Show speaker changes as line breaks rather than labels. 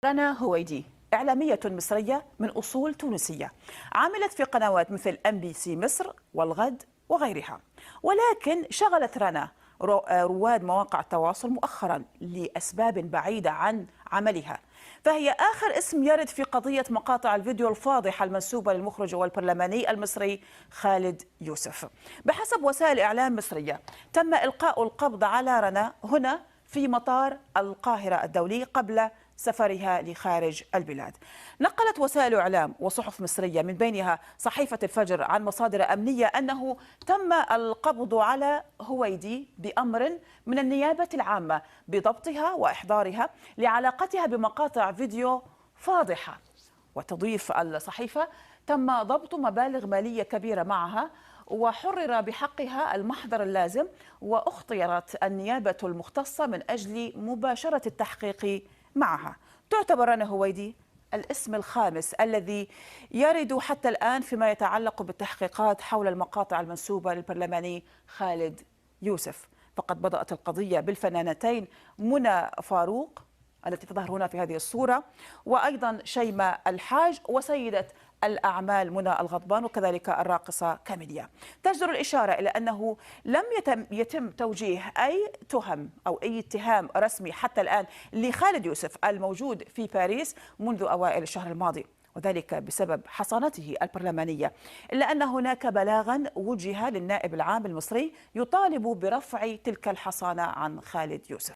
رنا هويدي إعلامية مصرية من أصول تونسية، عملت في قنوات مثل MBC مصر والغد وغيرها، ولكن شغلت رنا رواد مواقع التواصل مؤخرا لأسباب بعيدة عن عملها، فهي آخر اسم يرد في قضية مقاطع الفيديو الفاضحة المنسوبة للمخرج والبرلماني المصري خالد يوسف. بحسب وسائل إعلام مصرية تم إلقاء القبض على رنا هنا في مطار القاهرة الدولي قبل سفرها لخارج البلاد. نقلت وسائل إعلام وصحف مصرية من بينها صحيفة الفجر عن مصادر أمنية أنه تم القبض على هويدي بأمر من النيابة العامة بضبطها وإحضارها لعلاقتها بمقاطع فيديو فاضحة. وتضيف الصحيفة: تم ضبط مبالغ مالية كبيرة معها وحرر بحقها المحضر اللازم، واختيرت النيابة المختصة من أجل مباشرة التحقيق معها. تعتبر رنا هويدي الاسم الخامس الذي يرد حتى الآن فيما يتعلق بالتحقيقات حول المقاطع المنسوبة للبرلماني خالد يوسف. فقد بدأت القضية بالفنانتين منى فاروق التي تظهر هنا في هذه الصورة، وأيضا شيماء الحاج، وسيدة الأعمال منى الغضبان، وكذلك الراقصة كاميليا. تجدر الإشارة إلى أنه لم يتم توجيه أي تهم أو أي اتهام رسمي حتى الآن لخالد يوسف الموجود في باريس منذ أوائل الشهر الماضي، وذلك بسبب حصانته البرلمانية، إلا أن هناك بلاغا وجه للنائب العام المصري يطالب برفع تلك الحصانة عن خالد يوسف.